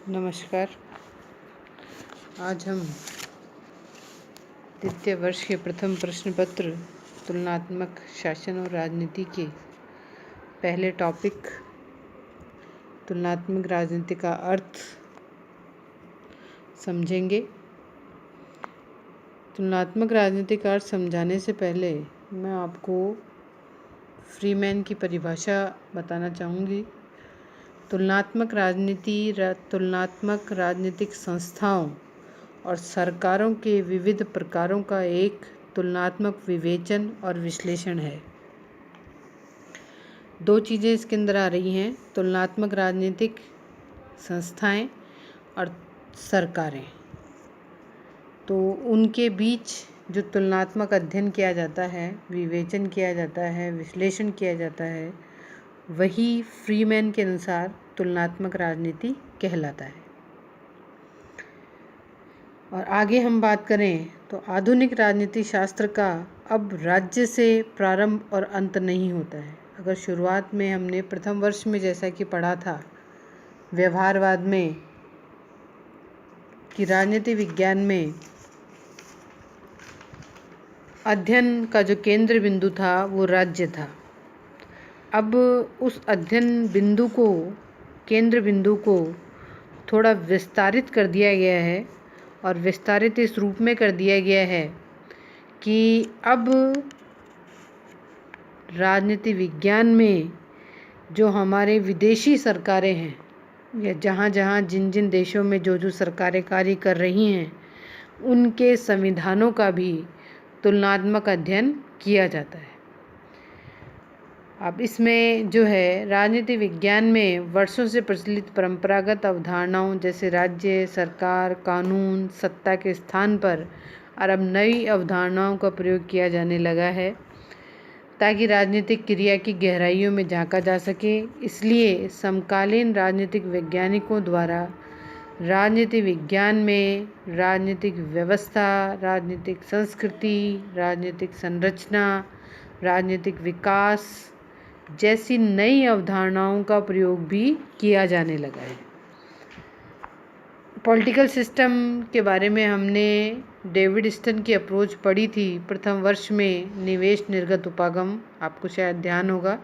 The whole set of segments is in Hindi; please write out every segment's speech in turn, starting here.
नमस्कार। आज हम द्वितीय वर्ष के प्रथम प्रश्न पत्र तुलनात्मक शासन और राजनीति के पहले टॉपिक तुलनात्मक राजनीति का अर्थ समझेंगे। तुलनात्मक राजनीति का अर्थ समझाने से पहले मैं आपको फ्रीमैन की परिभाषा बताना चाहूँगी। तुलनात्मक राजनीति तुलनात्मक राजनीतिक संस्थाओं और सरकारों के विविध प्रकारों का एक तुलनात्मक विवेचन और विश्लेषण है। दो चीज़ें इसके अंदर आ रही हैं, तुलनात्मक राजनीतिक संस्थाएं और सरकारें। तो उनके बीच जो तुलनात्मक अध्ययन किया जाता है, विवेचन किया जाता है, विश्लेषण किया जाता है, वही फ्रीमैन के अनुसार तुलनात्मक राजनीति कहलाता है। और आगे हम बात करें तो आधुनिक राजनीति शास्त्र का अब राज्य से प्रारंभ और अंत नहीं होता है। अगर शुरुआत में हमने प्रथम वर्ष में जैसा कि पढ़ा था व्यवहारवाद में कि राजनीति विज्ञान में अध्ययन का जो केंद्र बिंदु था वो राज्य था, अब उस अध्ययन बिंदु को, केंद्र बिंदु को थोड़ा विस्तारित कर दिया गया है। और विस्तारित इस रूप में कर दिया गया है कि अब राजनीति विज्ञान में जो हमारे विदेशी सरकारें हैं या जहाँ जहाँ जिन जिन देशों में जो जो सरकारें कार्य कर रही हैं उनके संविधानों का भी तुलनात्मक अध्ययन किया जाता है। अब इसमें जो है राजनीति विज्ञान में वर्षों से प्रचलित परंपरागत अवधारणाओं जैसे राज्य, सरकार, कानून, सत्ता के स्थान पर और अब नई अवधारणाओं का प्रयोग किया जाने लगा है ताकि राजनीतिक क्रिया की गहराइयों में झांका जा सके। इसलिए समकालीन राजनीतिक वैज्ञानिकों द्वारा राजनीति विज्ञान में राजनीतिक व्यवस्था, राजनीतिक संस्कृति, राजनीतिक संरचना, राजनीतिक विकास जैसी नई अवधारणाओं का प्रयोग भी किया जाने लगा है। पॉलिटिकल सिस्टम के बारे में हमने डेविड स्टन की अप्रोच पढ़ी थी प्रथम वर्ष में, निवेश निर्गत उपागम, आपको शायद ध्यान होगा।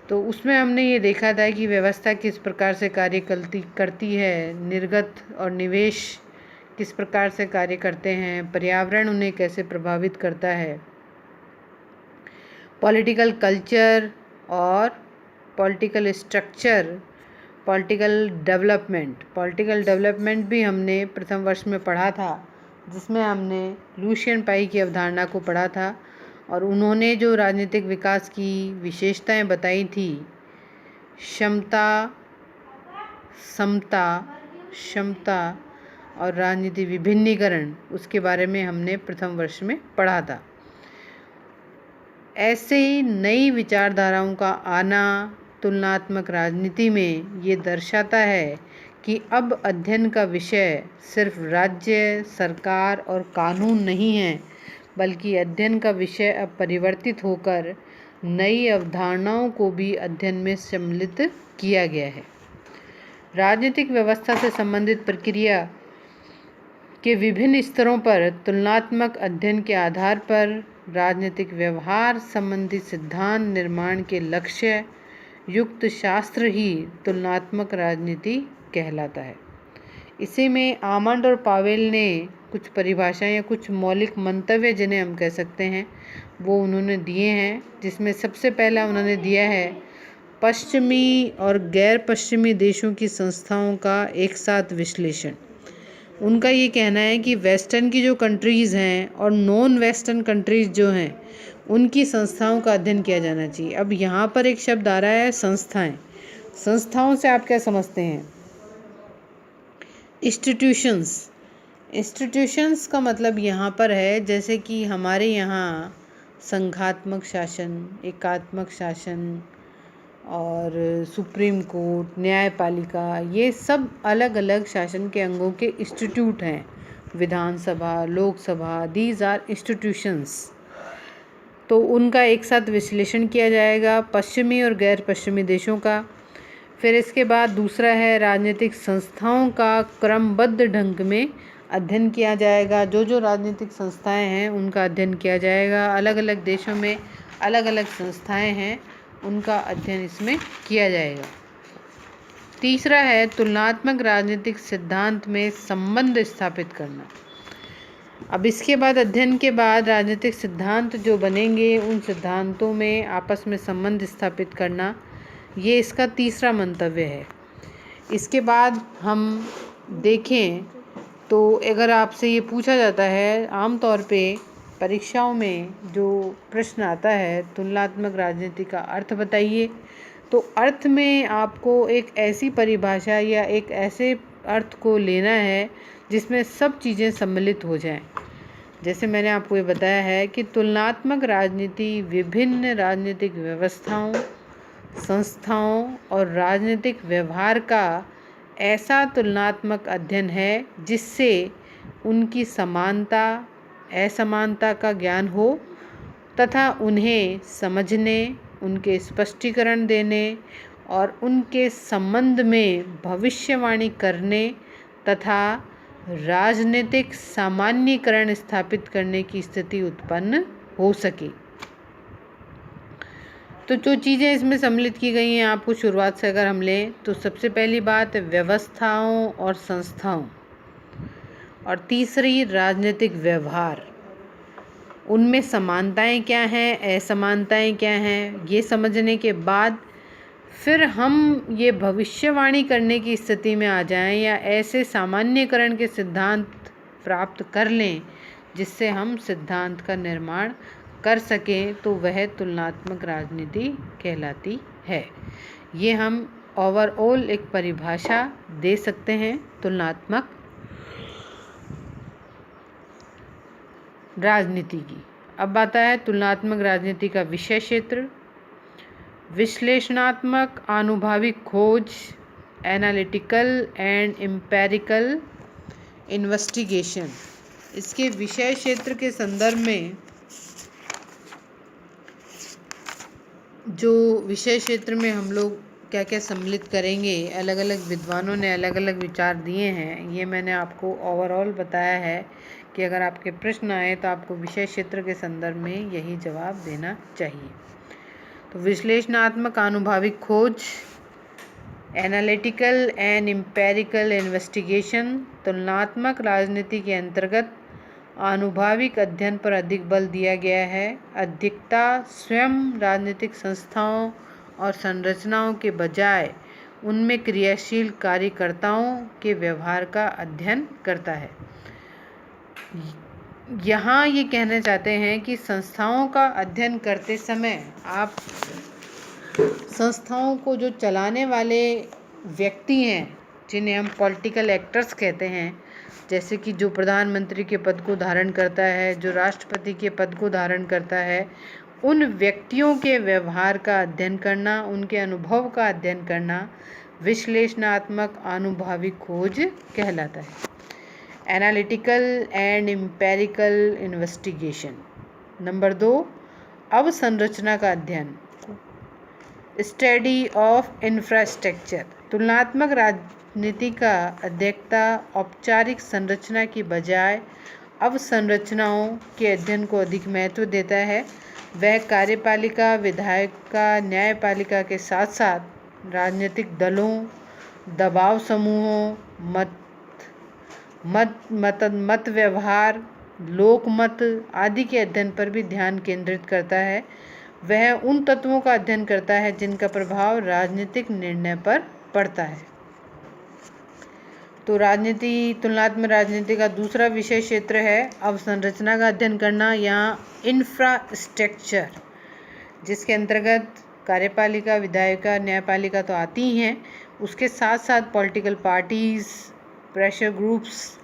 तो उसमें हमने ये देखा था कि व्यवस्था किस प्रकार से कार्य करती है, निर्गत और निवेश किस प्रकार से कार्य करते हैं, पर्यावरण उन्हें कैसे प्रभावित करता है, पॉलिटिकल कल्चर और पॉलिटिकल स्ट्रक्चर, पॉलिटिकल डेवलपमेंट भी हमने प्रथम वर्ष में पढ़ा था, जिसमें हमने लुशियन पाई की अवधारणा को पढ़ा था। और उन्होंने जो राजनीतिक विकास की विशेषताएं बताई थी, क्षमता, समता, क्षमता और राजनीति विभिन्नीकरण, उसके बारे में हमने प्रथम वर्ष में पढ़ा था। ऐसे ही नई विचारधाराओं का आना तुलनात्मक राजनीति में ये दर्शाता है कि अब अध्ययन का विषय सिर्फ राज्य, सरकार और कानून नहीं है, बल्कि अध्ययन का विषय अब परिवर्तित होकर नई अवधारणाओं को भी अध्ययन में सम्मिलित किया गया है। राजनीतिक व्यवस्था से संबंधित प्रक्रिया के विभिन्न स्तरों पर तुलनात्मक अध्ययन के आधार पर राजनीतिक व्यवहार संबंधी सिद्धांत निर्माण के लक्ष्य युक्त शास्त्र ही तुलनात्मक राजनीति कहलाता है। इसी में आमंड और पावेल ने कुछ परिभाषाएं या कुछ मौलिक मंतव्य, जिन्हें हम कह सकते हैं, वो उन्होंने दिए हैं। जिसमें सबसे पहला उन्होंने दिया है पश्चिमी और गैर पश्चिमी देशों की संस्थाओं का एक साथ विश्लेषण। उनका ये कहना है कि वेस्टर्न की जो कंट्रीज़ हैं और नॉन वेस्टर्न कंट्रीज़ जो हैं उनकी संस्थाओं का अध्ययन किया जाना चाहिए। अब यहाँ पर एक शब्द आ रहा है संस्थाएं। संस्थाओं से आप क्या समझते हैं? इंस्टीट्यूशंस का मतलब यहाँ पर है जैसे कि हमारे यहाँ संघात्मक शासन, एकात्मक शासन और सुप्रीम कोर्ट, न्यायपालिका, ये सब अलग अलग शासन के अंगों के इंस्टीट्यूट हैं। विधानसभा, लोकसभा, दीज आर इंस्टीट्यूशंस। तो उनका एक साथ विश्लेषण किया जाएगा, पश्चिमी और गैर पश्चिमी देशों का। फिर इसके बाद दूसरा है राजनीतिक संस्थाओं का क्रमबद्ध ढंग में अध्ययन किया जाएगा। जो जो राजनीतिक संस्थाएं हैं उनका अध्ययन किया जाएगा। अलग अलग देशों में अलग अलग संस्थाएं हैं, उनका अध्ययन इसमें किया जाएगा। तीसरा है तुलनात्मक राजनीतिक सिद्धांत में संबंध स्थापित करना। अब इसके बाद अध्ययन के बाद राजनीतिक सिद्धांत जो बनेंगे उन सिद्धांतों में आपस में संबंध स्थापित करना, ये इसका तीसरा मंतव्य है। इसके बाद हम देखें तो अगर आपसे ये पूछा जाता है, आमतौर पे परीक्षाओं में जो प्रश्न आता है तुलनात्मक राजनीति का अर्थ बताइए, तो अर्थ में आपको एक ऐसी परिभाषा या एक ऐसे अर्थ को लेना है जिसमें सब चीज़ें सम्मिलित हो जाएं। जैसे मैंने आपको ये बताया है कि तुलनात्मक राजनीति विभिन्न राजनीतिक व्यवस्थाओं, संस्थाओं और राजनीतिक व्यवहार का ऐसा तुलनात्मक अध्ययन है जिससे उनकी समानता असमानता का ज्ञान हो तथा उन्हें समझने, उनके स्पष्टीकरण देने और उनके संबंध में भविष्यवाणी करने तथा राजनीतिक सामान्यीकरण स्थापित करने की स्थिति उत्पन्न हो सके। तो जो चीज़ें इसमें सम्मिलित की गई हैं, आपको शुरुआत से अगर हम लें तो सबसे पहली बात व्यवस्थाओं और संस्थाओं, और तीसरी राजनीतिक व्यवहार, उनमें समानताएं क्या हैं, असमानताएं क्या हैं, ये समझने के बाद फिर हम ये भविष्यवाणी करने की स्थिति में आ जाएं या ऐसे सामान्यीकरण के सिद्धांत प्राप्त कर लें जिससे हम सिद्धांत का निर्माण कर सकें, तो वह तुलनात्मक राजनीति कहलाती है। ये हम ओवरऑल एक परिभाषा दे सकते हैं तुलनात्मक राजनीति की। अब आता है तुलनात्मक राजनीति का विषय क्षेत्र। विश्लेषणात्मक आनुभविक खोज, एनालिटिकल एंड एम्पेरिकल इन्वेस्टिगेशन। इसके विषय क्षेत्र के संदर्भ में जो विषय क्षेत्र में हम लोग क्या क्या सम्मिलित करेंगे, अलग अलग विद्वानों ने अलग अलग विचार दिए हैं। ये मैंने आपको ओवरऑल बताया है कि अगर आपके प्रश्न आए तो आपको विषय क्षेत्र के संदर्भ में यही जवाब देना चाहिए। तो विश्लेषणात्मक आनुभविक खोज, एनालिटिकल एंड एम्पेरिकल इन्वेस्टिगेशन, तुलनात्मक राजनीति के अंतर्गत आनुभविक अध्ययन पर अधिक बल दिया गया है। अधिकता स्वयं राजनीतिक संस्थाओं और संरचनाओं के बजाय उनमें क्रियाशील कार्यकर्ताओं के व्यवहार का अध्ययन करता है। यहाँ ये कहना चाहते हैं कि संस्थाओं का अध्ययन करते समय आप संस्थाओं को जो चलाने वाले व्यक्ति हैं, जिन्हें हम पॉलिटिकल एक्टर्स कहते हैं, जैसे कि जो प्रधानमंत्री के पद को धारण करता है, जो राष्ट्रपति के पद को धारण करता है, उन व्यक्तियों के व्यवहार का अध्ययन करना, उनके अनुभव का अध्ययन करना विश्लेषणात्मक आनुभविक खोज कहलाता है। Analytical and empirical investigation. Number 2, अवसंरचना का अध्ययन, स्टडी ऑफ इंफ्रास्ट्रक्चर। तुलनात्मक राजनीति का अध्ययता औपचारिक संरचना की बजाय अवसंरचनाओं के अध्ययन को अधिक महत्व देता है। वह कार्यपालिका, विधायिका, न्यायपालिका के साथ साथ राजनीतिक दलों, दबाव समूहों, मत व्यवहार, लोकमत आदि के अध्ययन पर भी ध्यान केंद्रित करता है। वह उन तत्वों का अध्ययन करता है जिनका प्रभाव राजनीतिक निर्णय पर पड़ता है। तो तुलनात्मक राजनीति का दूसरा विषय क्षेत्र है अवसंरचना का अध्ययन करना या इंफ्रास्ट्रक्चर, जिसके अंतर्गत कार्यपालिका, विधायिका, न्यायपालिका तो आती ही हैं, उसके साथ साथ पॉलिटिकल पार्टीज़, प्रेशर ग्रुप्स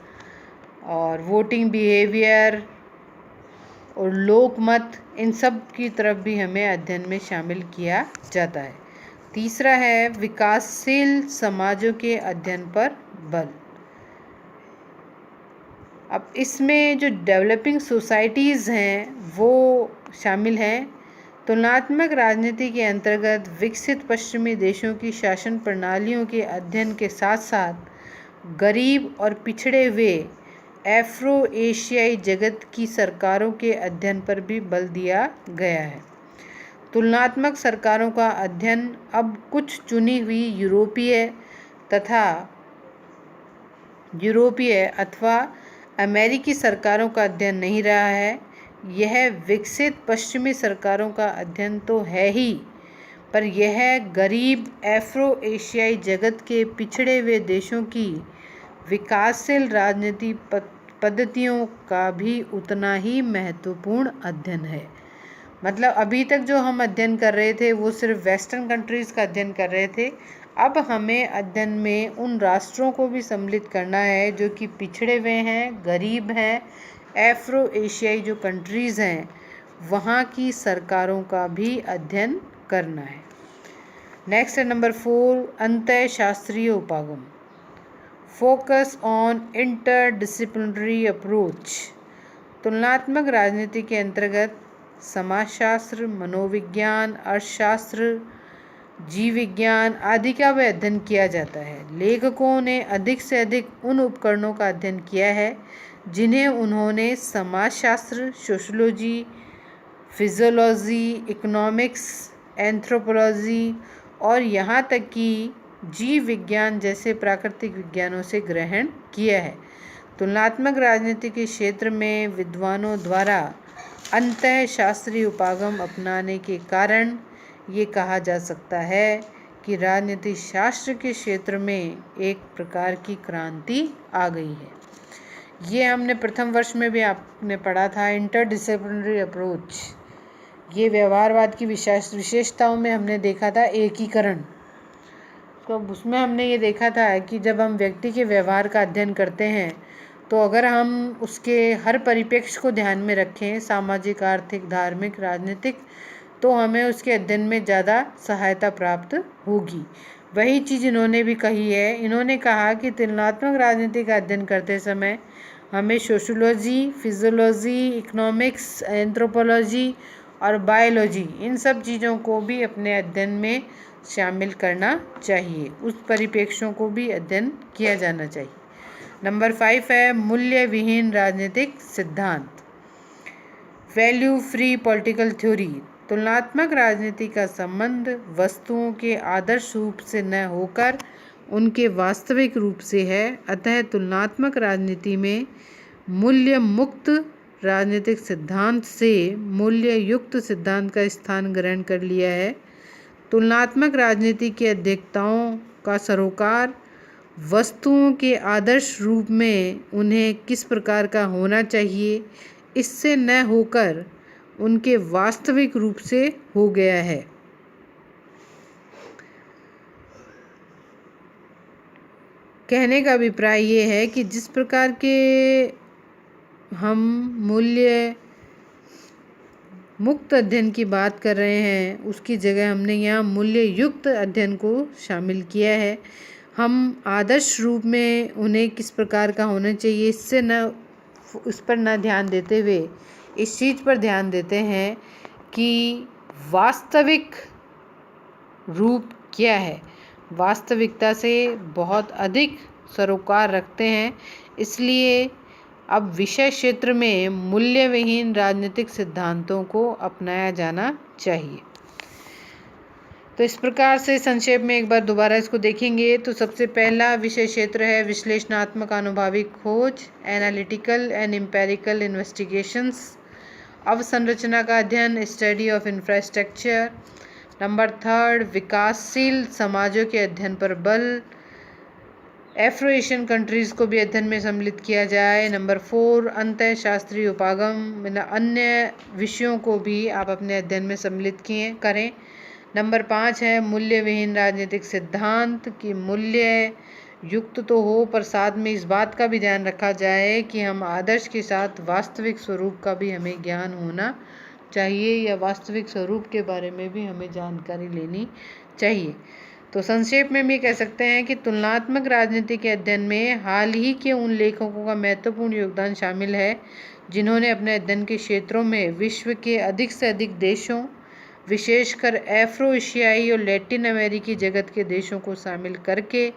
और वोटिंग बिहेवियर और लोकमत, इन सब की तरफ भी हमें अध्ययन में शामिल किया जाता है। तीसरा है विकासशील समाजों के अध्ययन पर बल। अब इसमें जो डेवलपिंग सोसाइटीज़ हैं वो शामिल हैं। तुलनात्मक राजनीति के अंतर्गत विकसित पश्चिमी देशों की शासन प्रणालियों के अध्ययन के साथ साथ गरीब और पिछड़े हुए अफ्रो एशियाई जगत की सरकारों के अध्ययन पर भी बल दिया गया है। तुलनात्मक सरकारों का अध्ययन अब कुछ चुनी हुई यूरोपीय अथवा अमेरिकी सरकारों का अध्ययन नहीं रहा है। यह विकसित पश्चिमी सरकारों का अध्ययन तो है ही, पर यह गरीब अफ्रो एशियाई जगत के पिछड़े हुए देशों की विकासशील राजनीति पद्धतियों का भी उतना ही महत्वपूर्ण अध्ययन है। मतलब अभी तक जो हम अध्ययन कर रहे थे वो सिर्फ वेस्टर्न कंट्रीज़ का अध्ययन कर रहे थे। अब हमें अध्ययन में उन राष्ट्रों को भी सम्मिलित करना है जो कि पिछड़े हुए हैं, गरीब हैं, अफ्रो एशियाई जो कंट्रीज़ हैं वहाँ की सरकारों का भी अध्ययन करना है। नेक्स्ट है नंबर 4, अंतः शास्त्रीय उपागम। Focus on interdisciplinary approach. तुलनात्मक राजनीति के अंतर्गत समाजशास्त्र, मनोविज्ञान, अर्थशास्त्र, जीव विज्ञान आदि का भी अध्ययन किया जाता है। लेखकों ने अधिक से अधिक उन उपकरणों का अध्ययन किया है जिन्हें उन्होंने समाजशास्त्र, सोशियोलॉजी, फिजियोलॉजी, इकोनॉमिक्स, एंथ्रोपोलॉजी और यहाँ तक कि जीव विज्ञान जैसे प्राकृतिक विज्ञानों से ग्रहण किया है। तुलनात्मक राजनीति के क्षेत्र में विद्वानों द्वारा अंतः शास्त्रीय उपागम अपनाने के कारण ये कहा जा सकता है कि राजनीति शास्त्र के क्षेत्र में एक प्रकार की क्रांति आ गई है। ये हमने प्रथम वर्ष में भी आपने पढ़ा था, इंटरडिसिप्लिनरी अप्रोच। ये व्यवहारवाद की विशेषताओं में हमने देखा था एकीकरण। तो उसमें हमने ये देखा था कि जब हम व्यक्ति के व्यवहार का अध्ययन करते हैं तो अगर हम उसके हर परिप्रेक्ष्य को ध्यान में रखें, सामाजिक, आर्थिक, धार्मिक, राजनीतिक, तो हमें उसके अध्ययन में ज़्यादा सहायता प्राप्त होगी। वही चीज़ इन्होंने भी कही है। इन्होंने कहा कि तुलनात्मक राजनीति का अध्ययन करते समय हमें सोशियोलॉजी, फिजियोलॉजी, इकोनॉमिक्स, एंथ्रोपोलॉजी और बायोलॉजी इन सब चीज़ों को भी अपने अध्ययन में शामिल करना चाहिए। उस परिप्रेक्ष्यों को भी अध्ययन किया जाना चाहिए। नंबर 5 है मूल्य विहीन राजनीतिक सिद्धांत, वैल्यू फ्री पॉलिटिकल थ्योरी। तुलनात्मक राजनीति का संबंध वस्तुओं के आदर्श रूप से न होकर उनके वास्तविक रूप से है। अतः तुलनात्मक राजनीति में मूल्य मुक्त राजनीतिक सिद्धांत से मूल्य युक्त सिद्धांत का स्थान ग्रहण कर लिया है। तुलनात्मक राजनीति के अधिवक्ताओं का सरोकार वस्तुओं के आदर्श रूप में उन्हें किस प्रकार का होना चाहिए इससे न होकर उनके वास्तविक रूप से हो गया है। कहने का अभिप्राय ये है कि जिस प्रकार के हम मूल्य मुक्त अध्ययन की बात कर रहे हैं उसकी जगह हमने यहाँ मूल्य युक्त अध्ययन को शामिल किया है। हम आदर्श रूप में उन्हें किस प्रकार का होना चाहिए उस पर न ध्यान देते हुए इस चीज़ पर ध्यान देते हैं कि वास्तविक रूप क्या है, वास्तविकता से बहुत अधिक सरोकार रखते हैं। इसलिए अब विषय क्षेत्र में मूल्य विहीन राजनीतिक सिद्धांतों को अपनाया जाना चाहिए। तो इस प्रकार से संक्षेप में एक बार दोबारा इसको देखेंगे तो सबसे पहला विषय क्षेत्र है विश्लेषणात्मक अनुभविक खोज, एनालिटिकल एंड एम्पेरिकल इन्वेस्टिगेशंस, अवसंरचना का अध्ययन, स्टडी ऑफ इंफ्रास्ट्रक्चर। नंबर 3 विकासशील समाजों के अध्ययन पर बल, एफ्रो एशियन कंट्रीज़ को भी अध्ययन में सम्मिलित किया जाए। नंबर 4 अंतः शास्त्रीय उपागम, अन्य विषयों को भी आप अपने अध्ययन में सम्मिलित करें। नंबर 5 है मूल्य विहीन राजनीतिक सिद्धांत कि मूल्य युक्त तो हो पर साथ में इस बात का भी ध्यान रखा जाए कि हम आदर्श के साथ वास्तविक स्वरूप का भी हमें ज्ञान होना चाहिए या वास्तविक स्वरूप के बारे में भी हमें जानकारी लेनी चाहिए। तो संक्षेप में भी कह सकते हैं कि तुलनात्मक राजनीति के अध्ययन में हाल ही के उन लेखकों का महत्वपूर्ण योगदान शामिल है जिन्होंने अपने अध्ययन के क्षेत्रों में विश्व के अधिक से अधिक देशों, विशेषकर अफ्रो एशियाई और लैटिन अमेरिकी जगत के देशों को शामिल करके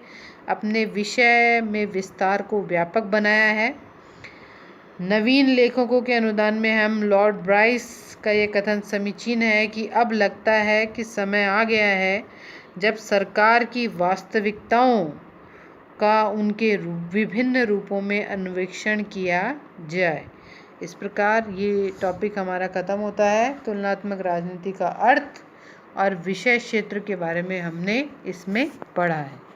अपने विषय में विस्तार को व्यापक बनाया है। नवीन लेखकों के अनुदान में हम लॉर्ड ब्राइस का ये कथन समीचीन है कि अब लगता है कि समय आ गया है जब सरकार की वास्तविकताओं का उनके विभिन्न रूपों में अन्वेषण किया जाए। इस प्रकार ये टॉपिक हमारा ख़त्म होता है। तुलनात्मक राजनीति का अर्थ और विषय क्षेत्र के बारे में हमने इसमें पढ़ा है।